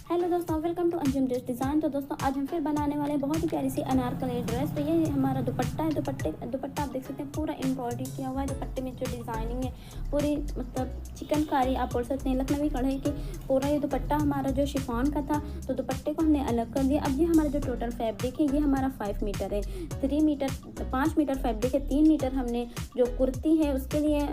Hello दोस्तों, welcome to Anjum dress design. तो दोस्तों आज हम फिर बनाने वाले हैं बहुत ही प्यारी सी अनारकली ड्रेस। तो ये हमारा दुपट्टा है। दुपट्टा आप देख सकते हैं पूरा एम्ब्रॉयडरी किया हुआ है। दुपट्टे में जो डिज़ाइनिंग है पूरी मतलब चिकनकारी आप बोल सकते हैं, लखनवी कढ़ाई की। पूरा ये दुपट्टा हमारा जो शिफॉन का था, तो दुपट्टे को हमने अलग कर दिया। अब ये हमारा जो टोटल फैब्रिक है ये हमारा 5 मीटर है। 5 मीटर फैब्रिक है। 3 मीटर हमने जो कुर्ती है उसके लिए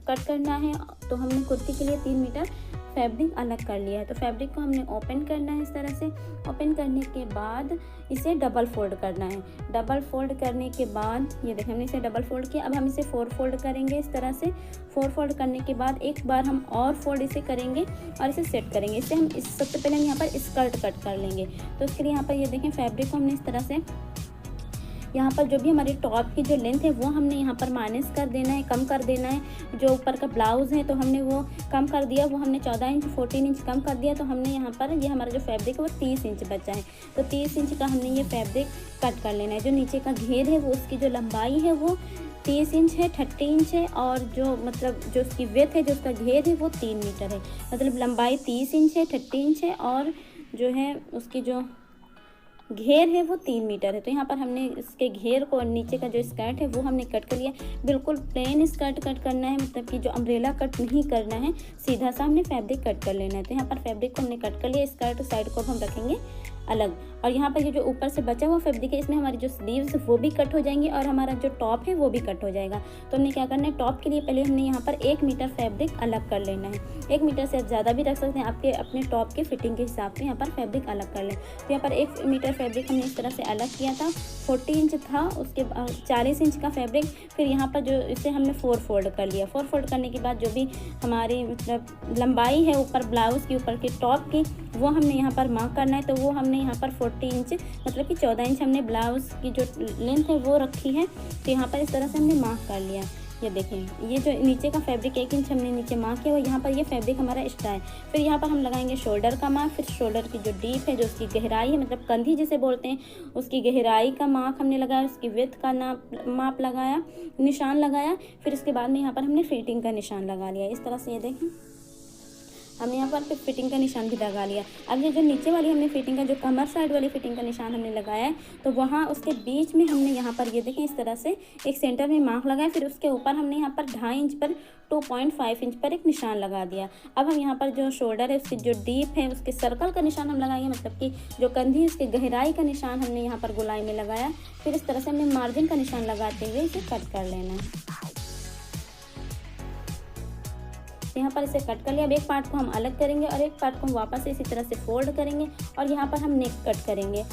कट करना है, तो हमने कुर्ती के लिए 3 मीटर फैब्रिक अलग कर लिया है। तो फैब्रिक को हमने ओपन करना है। इस तरह से ओपन करने के बाद इसे डबल फोल्ड करना है। डबल फोल्ड करने के बाद ये देखें हमने इसे डबल फोल्ड किया। अब हम इसे 4 फोल्ड करेंगे। इस तरह से 4 फोल्ड करने के बाद एक बार हम और फोल्ड इसे करेंगे और इसे सेट करेंगे। इससे हम सबसे पहले हम यहाँ पर स्कर्ट कट कर लेंगे। तो उसके लिए यहाँ पर ये देखें फैब्रिक को हमने इस तरह से यहाँ पर जो भी हमारी टॉप की जो लेंथ है वो हमने यहाँ पर माइनस कर देना है, कम कर देना है। जो ऊपर का ब्लाउज़ है तो हमने वो कम कर दिया, वो हमने 14 इंच 14 इंच कम कर दिया। तो हमने यहाँ पर ये हमारा जो फैब्रिक है वो 30 इंच बचा है। तो 30 इंच का हमने ये फैब्रिक कट कर लेना है। जो नीचे का घेर है वो उसकी जो लंबाई है वो 30 इंच है, 30 इंच है, और जो मतलब जो उसकी विड्थ है, जो उसका घेर है वो 3 मीटर है। मतलब लंबाई 30 इंच है, 30 इंच है, और जो है उसकी जो घेर है वो 3 मीटर है। तो यहाँ पर हमने इसके घेर को, नीचे का जो स्कर्ट है वो हमने कट कर लिया। बिल्कुल प्लेन स्कर्ट कट करना है, मतलब कि जो अम्ब्रेला कट नहीं करना है, सीधा सा हमने फैब्रिक कट कर लेना है। तो यहाँ पर फैब्रिक को हमने कट कर लिया। स्कर्ट साइड को हम रखेंगे अलग। और यहाँ पर ये जो ऊपर से बचा हुआ फैब्रिक है इसमें हमारी जो स्लीव्स वो भी कट हो जाएंगी और हमारा जो टॉप है वो भी कट हो जाएगा। तो हमने क्या करना है, टॉप के लिए पहले हमने यहाँ पर 1 मीटर फैब्रिक अलग कर लेना है। 1 मीटर से ज़्यादा भी रख सकते हैं, आपके अपने टॉप की फिटिंग के हिसाब से यहाँ पर फैब्रिक अलग कर लें। तो यहाँ पर 1 मीटर फैब्रिक हमने इस तरह से अलग किया था। 40 इंच था, उसके 40 इंच का फैब्रिक। फिर यहाँ पर जो इसे हमने 4 फोल्ड कर लिया। 4 फोल्ड करने के बाद जो भी हमारी मतलब लंबाई है ऊपर ब्लाउज़ की, ऊपर के टॉप की, वो हमने यहाँ पर मार्क करना है। तो वो हमने यहाँ पर 40 इंच मतलब कि 14 इंच हमने ब्लाउज़ की जो लेंथ है वो रखी है। तो यहाँ पर इस तरह से हमने मार्क कर लिया। ये देखें, ये जो नीचे का फैब्रिक 1 इंच हमने नीचे मार्क किया हुआ, यहाँ पर ये फैब्रिक हमारा एक्स्ट्रा है। फिर यहाँ पर हम लगाएंगे शोल्डर का मार्क। फिर शोल्डर की जो डीप है, जो उसकी गहराई है, मतलब कंधी जिसे बोलते हैं, उसकी गहराई का मार्क हमने लगाया। उसकी विड्थ का माप लगाया, निशान लगाया। फिर इसके बाद में यहाँ पर हमने फिटिंग का निशान लगा लिया। इस तरह से ये देखें हमने यहाँ पर फिटिंग का निशान भी लगा लिया। अब ये जो नीचे वाली हमने फिटिंग का, जो कमर साइड वाली फिटिंग का निशान हमने लगाया है, तो वहाँ उसके बीच में हमने यहाँ पर ये देखें इस तरह से एक सेंटर में मार्क लगाया। फिर उसके ऊपर हमने यहाँ पर 2.5 इंच पर 2.5 इंच पर एक निशान लगा दिया। अब हम यहाँ पर जो शोल्डर है उसकी जो डीप है उसके सर्कल का निशान हम लगाएंगे, मतलब कि जो कंधी है उसकी गहराई का निशान हमने यहाँ पर गोलाई में लगाया। फिर इस तरह से हमने मार्जिन का निशान लगाते हुए इसे कट कर लेना है। यहाँ पर इसे कट कर लिया। अब एक पार्ट को हम अलग करेंगे और एक पार्ट को हम वापस से इसी तरह से फोल्ड करेंगे और यहाँ पर हम नेक कट करेंगे।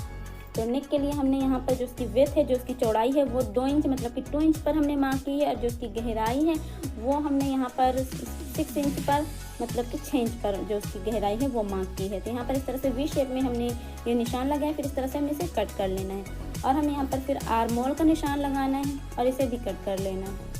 तो नेक के लिए हमने यहाँ पर जो उसकी विड्थ है, जो उसकी चौड़ाई है वो 2 इंच मतलब कि 2 इंच पर हमने मार्क की है, और जो उसकी गहराई है वो हमने यहाँ पर 6 इंच पर मतलब कि 6 इंच पर जो उसकी गहराई है वो मार्क की है। तो यहाँ पर इस तरह से वी शेप में हमने ये निशान लगाया। फिर इस तरह से हमें इसे कट कर लेना है और हमें यहाँ पर फिर आर्म होल का निशान लगाना है और इसे भी कट कर लेना है।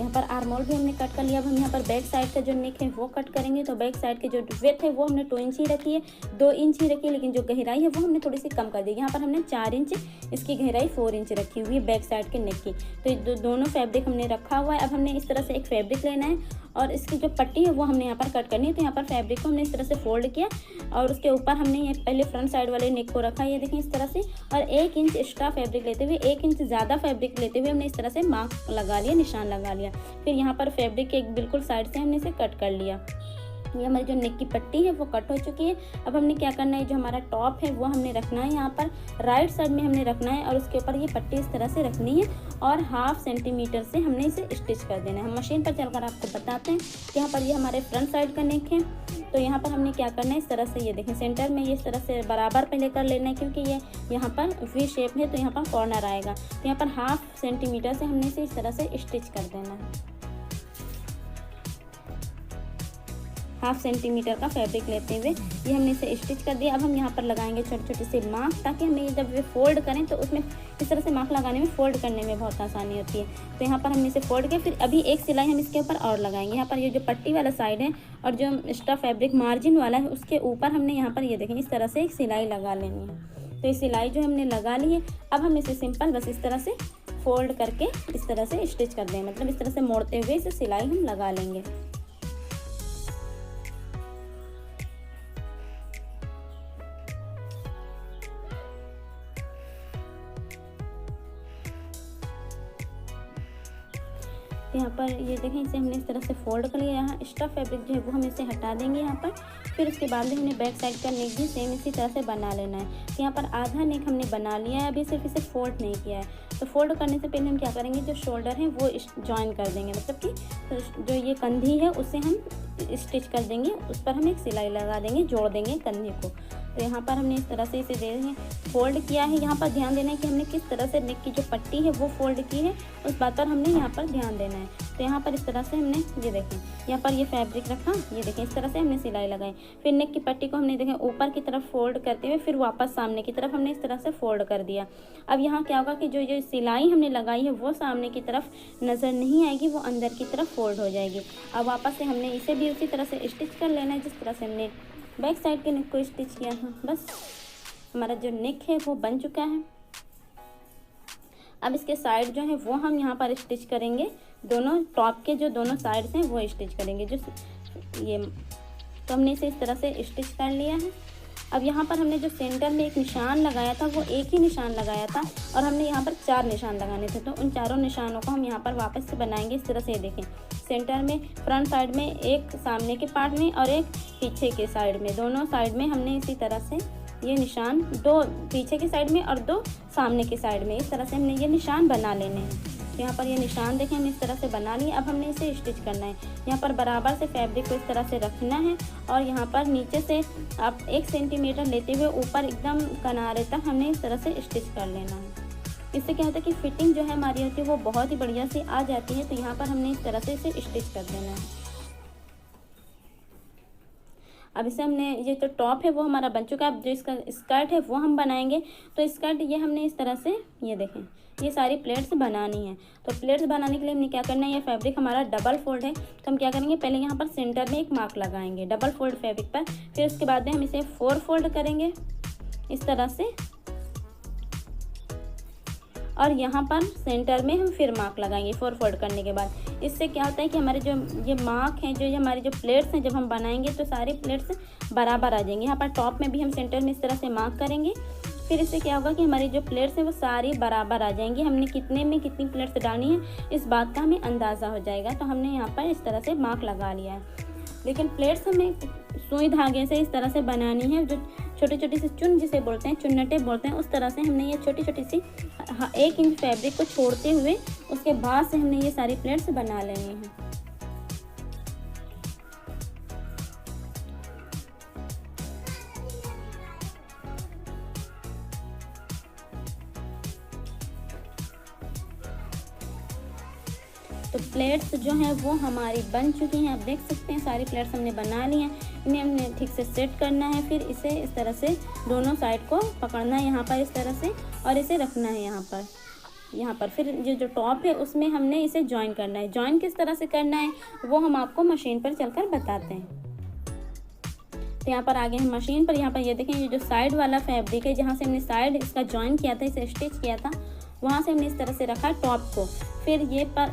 यहाँ पर आर्म होल भी हमने कट कर लिया। अब हम यहाँ पर बैक साइड का जो नेक है वो कट करेंगे। तो बैक साइड की जो विड्थ है वो हमने 2 इंच ही रखी है, 2 इंच ही रखी है, लेकिन जो गहराई है वो हमने थोड़ी सी कम कर दी। यहाँ पर हमने 4 इंच, इसकी गहराई 4 इंच रखी हुई है बैक साइड के नेक की। तो दोनों फैब्रिक हमने रखा हुआ है। अब हमने इस तरह से एक फैब्रिक लेना है और इसकी जो पट्टी है वो हमने यहाँ पर कट करनी है। तो यहाँ पर फैब्रिक को हमने इस तरह से फोल्ड किया और उसके ऊपर हमने ये पहले फ्रंट साइड वाले नेक को रखा, ये देखें इस तरह से, और 1 इंच एक्स्ट्रा फैब्रिक लेते हुए, 1 इंच ज़्यादा फैब्रिक लेते हुए हमने इस तरह से मार्क लगा लिया, निशान लगा लिया। फिर यहाँ पर फैब्रिक के एक बिल्कुल साइड से हमने इसे कट कर लिया। ये हमारी जो नेक की पट्टी है वो कट हो चुकी है। अब हमने क्या करना है, जो हमारा टॉप है वो हमने रखना है यहाँ पर राइट साइड में हमने रखना है और उसके ऊपर ये पट्टी इस तरह से रखनी है और 1/2 सेंटीमीटर से हमने इसे स्टिच कर देना है। हम मशीन पर चलकर आपको बताते हैं कि यहाँ पर ये हमारे फ्रंट साइड का नेक है। तो यहाँ पर हमने क्या करना है, इस तरह से ये देखें सेंटर में ये इस तरह से बराबर पहले कर लेना है, क्योंकि ये यहाँ पर वी शेप है तो यहाँ पर कॉर्नर आएगा। तो यहाँ पर 1/2 सेंटीमीटर से हमने इसे इस तरह से स्टिच कर देना है। 1/2 सेंटीमीटर का फैब्रिक लेते हुए ये हमने इसे स्टिच कर दिया। अब हम यहाँ पर लगाएंगे छोटे छोटे से मार्क, ताकि हमें ये जब ये फोल्ड करें तो उसमें इस तरह से मार्क लगाने में, फोल्ड करने में बहुत आसानी होती है। तो यहाँ पर हमने इसे फोल्ड किया। फिर अभी एक सिलाई हम इसके ऊपर और लगाएंगे। यहाँ पर ये जो पट्टी वाला साइड है और जो एक्स्ट्रा फैब्रिक मार्जिन वाला है उसके ऊपर हमने यहाँ पर ये देखें इस तरह से एक सिलाई लगा लेनी है। तो ये सिलाई जो हमने लगा ली है, अब हम इसे सिंपल बस इस तरह से फोल्ड करके इस तरह से स्टिच कर दें, मतलब इस तरह से मोड़ते हुए इसे सिलाई हम लगा लेंगे। यहाँ पर ये देखें, इसे हमने इस तरह से फोल्ड कर लिया। यहाँ एक्स्ट्रा फैब्रिक जो है वो हम इसे हटा देंगे यहाँ पर। फिर उसके बाद में हमने बैक साइड का नेक भी सेम इसी तरह से बना लेना है। तो यहाँ पर आधा नेक हमने बना लिया है, अभी सिर्फ इसे फोल्ड नहीं किया है। तो फोल्ड करने से पहले हम क्या करेंगे, जो शोल्डर है वो जॉइन कर देंगे, मतलब कि जो ये कंधी है उसे हम स्टिच कर देंगे, उस पर हम एक सिलाई लगा देंगे, जोड़ देंगे कंधे को। तो यहाँ पर हमने इस तरह से इसे दे देंगे, फोल्ड किया है। यहाँ पर ध्यान देना है कि हमने किस तरह से नेक की जो पट्टी है वो फोल्ड की है, उस बात पर हमने यहाँ पर ध्यान देना है। तो यहाँ पर इस तरह से हमने ये देखें, यहाँ पर ये फैब्रिक रखा, ये देखें इस तरह से हमने सिलाई लगाई। फिर नेक की पट्टी को हमने देखें ऊपर की तरफ फोल्ड करते हुए फिर वापस सामने की तरफ हमने इस तरह से फोल्ड कर दिया। अब यहाँ क्या होगा कि जो जो सिलाई हमने लगाई है वो सामने की तरफ नज़र नहीं आएगी, वो अंदर की तरफ फोल्ड हो जाएगी। अब वापस से हमने इसे भी उसी तरह से स्टिच कर लेना है जिस तरह से हमने बैक साइड के नेक को स्टिच किया था। बस हमारा जो नेक है वो बन चुका है। अब इसके साइड जो है वो हम यहाँ पर स्टिच करेंगे, दोनों टॉप के जो दोनों साइड्स हैं वो स्टिच करेंगे। जो ये तो हमने इसे इस तरह से स्टिच कर लिया है। अब यहाँ पर हमने जो सेंटर में एक निशान लगाया था वो एक ही निशान लगाया था और हमने यहाँ पर 4 निशान लगाने थे। तो उन चारों निशानों को हम यहाँ पर वापस से बनाएंगे इस तरह से। ये देखें, सेंटर में फ्रंट साइड में एक सामने के पार्ट में और एक पीछे के साइड में, दोनों साइड में हमने इसी तरह से ये निशान, 2 पीछे की साइड में और 2 सामने की साइड में, इस तरह से हमने ये निशान बना लेने हैं। तो यहाँ पर ये निशान देखें हमने इस तरह से बना लिए। अब हमने इसे स्टिच करना है। यहाँ पर बराबर से फैब्रिक को इस तरह से रखना है और यहाँ पर नीचे से आप 1 सेंटीमीटर लेते हुए ऊपर एकदम किनारे तक हमने इस तरह से स्टिच कर लेना है। इससे क्या होता है कि फिटिंग जो है हमारी होती है वो बहुत ही बढ़िया से आ जाती है। तो यहाँ पर हमने इस तरह से इसे स्टिच कर देना है। अब इसे हमने, ये जो टॉप है वो हमारा बन चुका है। अब जो इसका स्कर्ट है वो हम बनाएंगे। तो स्कर्ट ये हमने इस तरह से, ये देखें, ये सारी प्लेट्स बनानी है। तो प्लेट्स बनाने के लिए हमने क्या करना है, ये फैब्रिक हमारा डबल फोल्ड है। तो हम क्या करेंगे, पहले यहाँ पर सेंटर में एक मार्क लगाएंगे डबल फोल्ड फैब्रिक पर। फिर उसके बाद में हम इसे 4 फोल्ड करेंगे इस तरह से और यहाँ पर सेंटर में हम फिर मार्क लगाएंगे 4 फोल्ड करने के बाद। इससे क्या होता है कि हमारे जो ये मार्क हैं, जो ये हमारी जो प्लेट्स हैं, जब हम बनाएंगे तो सारी प्लेट्स बराबर आ जाएंगी। यहाँ पर टॉप में भी हम सेंटर में इस तरह से मार्क करेंगे। फिर इससे क्या होगा कि हमारी जो प्लेट्स हैं वो सारी बराबर आ जाएंगी। हमने कितने में कितनी प्लेट्स डालनी है इस बात का हमें अंदाज़ा हो जाएगा। तो हमने यहाँ पर इस तरह से मार्क लगा लिया है। लेकिन प्लेट्स हमें सुई धागे से इस तरह से बनानी है, जो छोटी छोटी सी चुन जिसे बोलते हैं, चुन्नटे बोलते हैं, उस तरह से हमने ये छोटी छोटी सी 1 इंच फैब्रिक को छोड़ते हुए उसके बाद से हमने ये सारी प्लेट्स बना लेनी है। तो प्लेट्स जो हैं वो हमारी बन चुकी हैं। आप देख सकते हैं सारी प्लेट्स हमने बना ली हैं। इन्हें हमने ठीक से सेट करना है। फिर इसे इस तरह से दोनों साइड को पकड़ना है यहाँ पर इस तरह से और इसे रखना है यहाँ पर। फिर जो टॉप है उसमें हमने इसे जॉइन करना है। जॉइन किस तरह से करना है वो हम आपको मशीन पर चलकर बताते हैं। तो यहाँ पर आगे हम मशीन पर, यहाँ पर ये देखें, ये जो साइड वाला फैब्रिक है जहाँ से हमने साइड इसका जॉइन किया था, इसे स्टिच किया था, वहाँ से हमने इस तरह से रखा टॉप को। फिर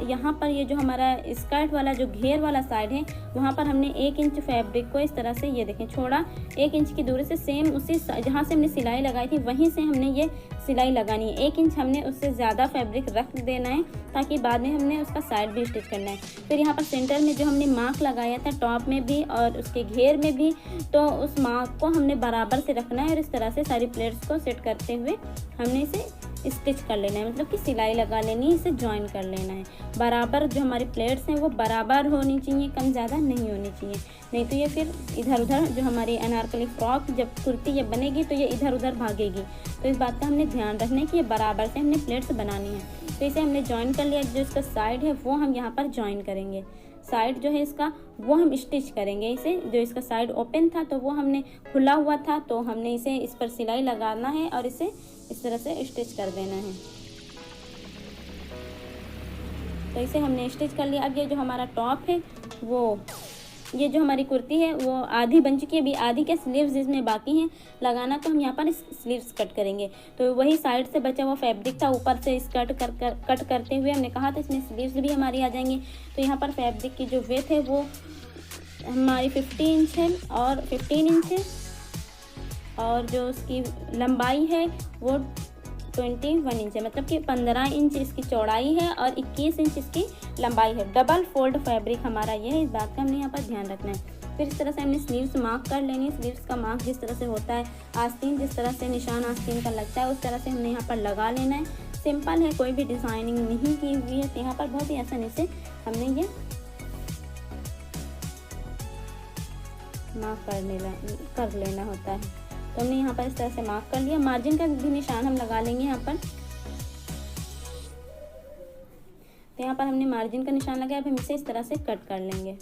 यहाँ पर ये जो हमारा स्कर्ट वाला जो घेर वाला साइड है वहाँ पर हमने 1 इंच फैब्रिक को इस तरह से, ये देखें, छोड़ा 1 इंच की दूरी से, सेम उसी जहाँ से हमने सिलाई लगाई थी वहीं से हमने ये सिलाई लगानी है। 1 इंच हमने उससे ज़्यादा फैब्रिक रख देना है ताकि बाद में हमने उसका साइड भी स्टिच करना है। फिर यहाँ पर सेंटर में जो हमने मार्क लगाया था टॉप में भी और उसके घेर में भी, तो उस मार्क को हमने बराबर से रखना है और इस तरह से सारी प्लेट्स को सेट करते हुए हमने इसे स्टिच कर लेना है, मतलब कि सिलाई लगा लेनी है, इसे जॉइन कर लेना है। बराबर जो हमारी प्लेट्स हैं वो बराबर होनी चाहिए, कम ज़्यादा नहीं होनी चाहिए, नहीं तो ये फिर इधर उधर, जो हमारी अनारकली फ्रॉक जब कुर्ती ये बनेगी तो ये इधर उधर भागेगी। तो इस बात का हमने ध्यान रखना है कि ये बराबर से हमने प्लेट्स बनानी है। तो इसे हमने जॉइन कर लिया। जो इसका साइड है वो हम यहाँ पर जॉइन करेंगे। साइड जो है इसका वो हम स्टिच करेंगे। इसे, जो इसका साइड ओपन था तो वो हमने खुला हुआ था, तो हमने इसे इस पर सिलाई लगाना है और इसे इस तरह से स्टिच कर देना है। तो इसे हमने स्टिच कर लिया। अब ये जो हमारा टॉप है वो, ये जो हमारी कुर्ती है वो आधी बन चुकी है। अभी आधी के स्लीव्स इसमें बाकी हैं लगाना, तो हम यहाँ पर स्लीव्स कट करेंगे। तो वही साइड से बचा हुआ फैब्रिक था, ऊपर से कट करते हुए हमने कहा था इसमें स्लीव्स भी हमारी आ जाएंगी। तो यहाँ पर फैब्रिक की जो विड्थ है वो हमारी 15 इंच है और 15 इंच है, और जो उसकी लंबाई है वो 21 इंच है, मतलब कि 15 इंच इसकी चौड़ाई है और 21 इंच इसकी लंबाई है। डबल फोल्ड फैब्रिक हमारा ये है, इस बात का हमने यहाँ पर ध्यान रखना है। फिर इस तरह से हमने स्लीव्स मार्क कर लेनी है। स्लीव्स का मार्क जिस तरह से होता है, आस्तीन जिस तरह से निशान आस्तीन का लगता है उस तरह से हमने यहाँ पर लगा लेना है। सिंपल है, कोई भी डिज़ाइनिंग नहीं की हुई है, तो यहाँ पर बहुत ही आसानी से हमने ये मार्क कर लेना होता है। तो हमने यहाँ पर इस तरह से मार्क कर लिया। मार्जिन का भी निशान हम लगा लेंगे यहाँ पर। तो यहाँ पर हमने मार्जिन का निशान लगाया, अब हम इसे इस तरह से कट कर लेंगे।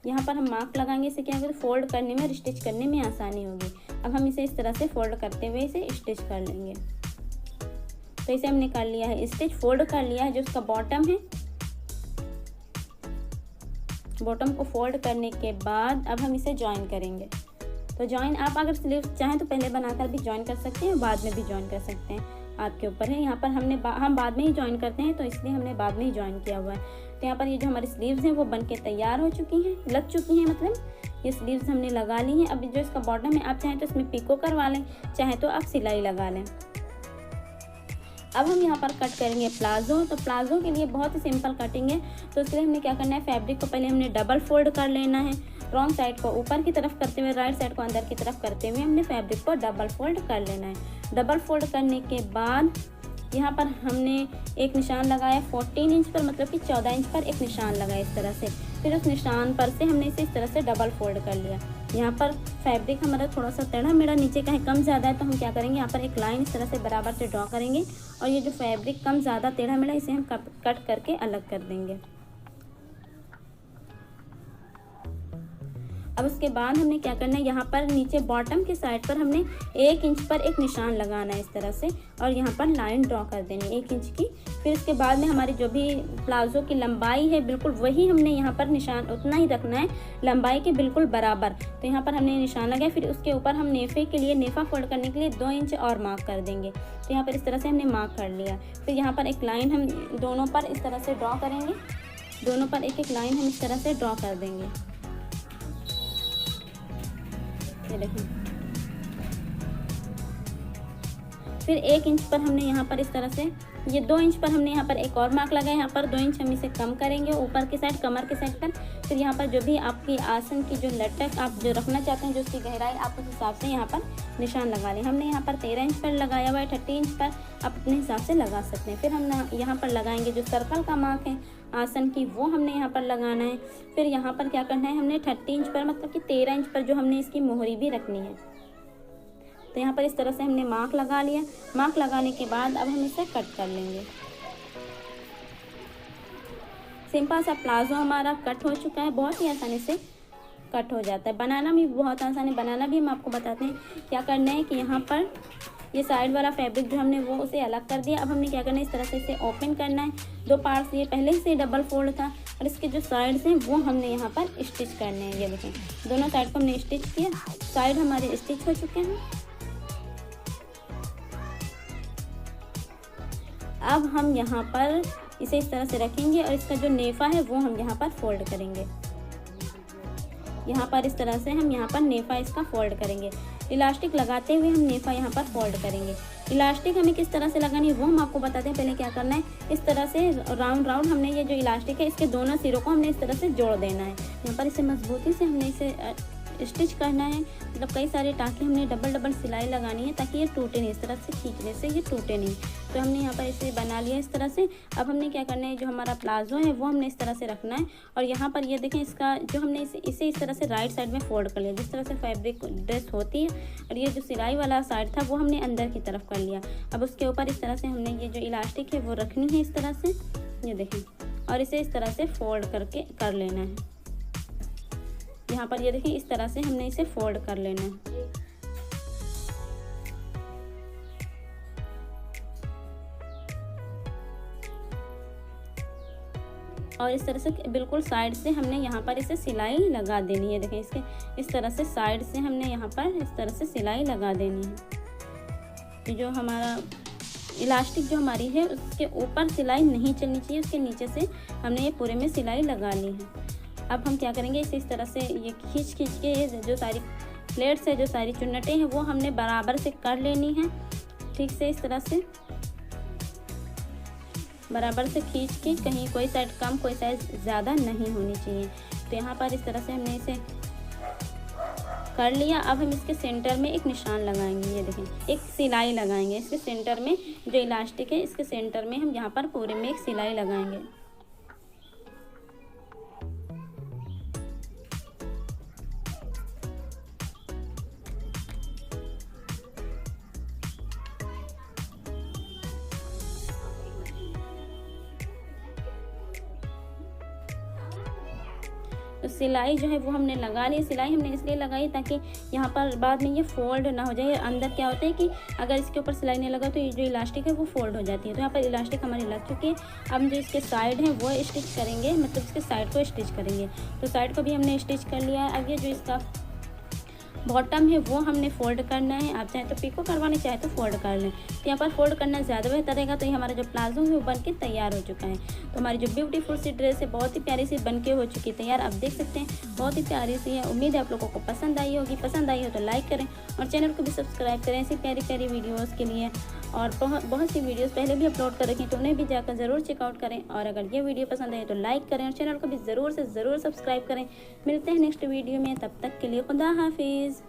यहाँ पर हम मार्क लगाएंगे, इससे क्या होगा, फोल्ड करने में और स्टिच करने में आसानी होगी। अब हम इसे इस तरह से फोल्ड करते हुए इसे स्टिच कर लेंगे। तो इसे हमने कर लिया है स्टिच, फोल्ड कर लिया है। जो उसका बॉटम है, बॉटम को फोल्ड करने के बाद अब हम इसे ज्वाइन करेंगे। तो ज्वाइन आप अगर स्लीव चाहें तो पहले बनाकर भी ज्वाइन कर सकते हैं, बाद में भी ज्वाइन कर सकते हैं, आपके ऊपर है। यहाँ पर हम बाद में ही ज्वाइन करते हैं, तो इसलिए हमने बाद में ही ज्वाइन किया हुआ है। तो यहाँ पर ये जो हमारी स्लीव्स हैं वो बनके तैयार हो चुकी हैं, लग चुकी हैं, मतलब ये स्लीव्स हमने लगा ली हैं। अब जो इसका बॉटम है, आप चाहें तो इसमें पिको करवा लें, चाहे तो आप सिलाई लगा लें। अब हम यहाँ पर कट करेंगे प्लाजो। तो प्लाजो के लिए बहुत ही सिंपल कटिंग है। तो इसके लिए हमने क्या करना है, फैब्रिक को पहले हमने डबल फोल्ड कर लेना है। रॉन्ग साइड को ऊपर की तरफ करते हुए, राइट साइड को अंदर की तरफ करते हुए हमने फैब्रिक को डबल फोल्ड कर लेना है। डबल फोल्ड करने के बाद यहाँ पर हमने एक निशान लगाया 14 इंच पर, मतलब कि 14 इंच पर एक निशान लगाया इस तरह से। फिर उस निशान पर से हमने इसे इस तरह से डबल फोल्ड कर लिया। यहाँ पर फैब्रिक हमारा थोड़ा सा टेढ़ा मेढ़ा नीचे का है, कम ज़्यादा है, तो हम क्या करेंगे, यहाँ पर एक लाइन इस तरह से बराबर से ड्रॉ करेंगे और ये जो फैब्रिक कम ज़्यादा टेढ़ा मेढ़ा, इसे हम कट करके अलग कर देंगे। अब उसके बाद हमने क्या करना है, यहाँ पर नीचे बॉटम के साइड पर हमने 1 इंच पर एक निशान लगाना है इस तरह से, और यहाँ पर लाइन ड्रॉ कर देनी है 1 इंच की। फिर इसके बाद में हमारी जो भी प्लाजो की लंबाई है, बिल्कुल वही हमने यहाँ पर निशान उतना ही रखना है, लंबाई के बिल्कुल बराबर। तो यहाँ पर हमने निशान लगाया। फिर उसके ऊपर हम नेफे के लिए, नेफा फोल्ड करने के लिए 2 इंच और मार्क कर देंगे। तो यहाँ पर इस तरह से हमने मार्क कर लिया। फिर यहाँ पर एक लाइन हम दोनों पर इस तरह से ड्रॉ करेंगे, दोनों पर एक एक लाइन हम इस तरह से ड्रॉ कर देंगे। देखिए, फिर 1 इंच पर हमने यहाँ पर इस तरह से, ये 2 इंच पर हमने यहाँ पर एक और मार्क लगाया। यहाँ पर 2 इंच हम इसे कम करेंगे ऊपर की साइड, कमर के साइड पर। फिर यहाँ पर जो भी आपकी आसन की जो लटक आप जो रखना चाहते हैं, जो उसकी गहराई, आप उस हिसाब से यहाँ पर निशान लगा लें। हमने यहाँ पर 13 इंच पर लगाया हुआ है, 30 इंच पर आप अपने हिसाब से लगा सकते हैं। फिर हम यहाँ पर लगाएंगे जो सर्कल का मार्क है आसन की, वो हमने यहाँ पर लगाना है। फिर यहाँ पर क्या करना है, हमने 30 इंच पर, मतलब कि 13 इंच पर जो हमने इसकी मोहरी भी रखनी है। तो यहाँ पर इस तरह से हमने मार्क लगा लिया। मार्क लगाने के बाद अब हम इसे कट कर लेंगे। सिंपल सा प्लाजो हमारा कट हो चुका है, बहुत ही आसानी से कट हो जाता है। बनाना भी बहुत आसान है, बनाना भी हम आपको बताते हैं। क्या करना है कि यहाँ पर ये साइड वाला फैब्रिक जो हमने वो उसे अलग कर दिया। अब हमने क्या करना है, इस तरह से इसे ओपन करना है। 2 पार्ट्स, ये पहले से डबल फोल्ड था और इसके जो साइड्स हैं वो हमने यहाँ पर स्टिच करने हैं। ये देखें, दोनों साइड को हमने स्टिच किया, साइड हमारे स्टिच हो चुके हैं। अब हम यहाँ पर इसे इस तरह से रखेंगे और इसका जो नेफा है वो हम यहाँ पर फोल्ड करेंगे। यहाँ पर इस तरह से हम यहाँ पर नेफा इसका फोल्ड करेंगे। इलास्टिक लगाते हुए हम नेफा यहाँ पर फोल्ड करेंगे। इलास्टिक हमें किस तरह से लगानी है वो हम आपको बताते हैं। पहले क्या करना है, इस तरह से राउंड राउंड हमने ये जो इलास्टिक है इसके दोनों सिरों को हमने इस तरह से जोड़ देना है। यहाँ पर इसे मजबूती से हमने इसे स्टिच करना है, मतलब कई सारे टाँके हमने डबल सिलाई लगानी है ताकि ये टूटे नहीं। इस तरह से खींचने से ये टूटे नहीं। तो हमने यहाँ पर इसे बना लिया इस तरह से। अब हमने क्या करना है, जो हमारा प्लाजो है वो हमने इस तरह से रखना है और यहाँ पर ये देखें, इसका जो हमने इसे इस तरह से राइट साइड में फोल्ड कर लिया, जिस तरह से फैब्रिक ड्रेस होती है। और ये जो सिलाई वाला साइड था वो हमने अंदर की तरफ कर लिया। अब उसके ऊपर इस तरह से हमने ये जो इलास्टिक है वो रखनी है इस तरह से, ये देखें, और इसे इस तरह से फोल्ड करके कर लेना है। यहाँ पर ये देखिए, इस तरह से हमने इसे फोल्ड कर लेना है। और इस तरह से बिल्कुल साइड से हमने यहाँ पर इसे सिलाई लगा देनी है। देखें, इसके इस तरह से साइड से हमने यहाँ पर इस तरह से सिलाई लगा देनी है। जो हमारा इलास्टिक जो हमारी है उसके ऊपर सिलाई नहीं चलनी चाहिए, उसके नीचे से हमने ये पूरे में सिलाई लगा ली है। अब हम क्या करेंगे, इसे इस तरह से ये खींच के जो सारी प्लेट से जो सारी चुन्नटें हैं वो हमने बराबर से कर लेनी है। ठीक से इस तरह से बराबर से खींच के, कहीं कोई साइड कम कोई साइड ज़्यादा नहीं होनी चाहिए। तो यहाँ पर इस तरह से हमने इसे कर लिया। अब हम इसके सेंटर में एक निशान लगाएंगे, ये देखें, एक सिलाई लगाएंगे इसके सेंटर में। जो इलास्टिक है इसके सेंटर में हम यहाँ पर पूरे में एक सिलाई लगाएंगे। तो सिलाई जो है वो हमने लगा ली। सिलाई हमने इसलिए लगाई ताकि यहाँ पर बाद में ये फोल्ड ना हो जाए। अंदर क्या होता है कि अगर इसके ऊपर सिलाई नहीं लगा तो ये जो इलास्टिक है वो फोल्ड हो जाती है। तो यहाँ पर इलास्टिक हमारी लग चुकी है। अब जो इसके साइड हैं वो स्टिच करेंगे, मतलब इसके साइड को स्टिच करेंगे। तो साइड को भी हमने स्टिच कर लिया है। अब ये जो इसका बॉटम है वो हमने फोल्ड करना है। आप चाहे तो पिको करवाने, चाहे तो फोल्ड कर लें। तो यहाँ पर फोल्ड करना ज़्यादा बेहतर रहेगा। तो ये हमारा जो प्लाजो है वो बन के तैयार हो चुका है। तो हमारी जो ब्यूटीफुल सी ड्रेस है बहुत ही प्यारी सी बन के हो चुकी है तैयार। आप देख सकते हैं बहुत ही प्यारी सी है। उम्मीद है आप लोगों को पसंद आई होगी। पसंद आई हो तो लाइक करें और चैनल को भी सब्सक्राइब करें ऐसी प्यारी प्यारी वीडियोज़ के लिए। और बहुत सी वीडियोस पहले भी अपलोड कर रखी, तो उन्हें भी जाकर ज़रूर चेकआउट करें। और अगर ये वीडियो पसंद आए तो लाइक करें और चैनल को भी ज़रूर से ज़रूर सब्सक्राइब करें। मिलते हैं नेक्स्ट वीडियो में, तब तक के लिए खुदा हाफिज़।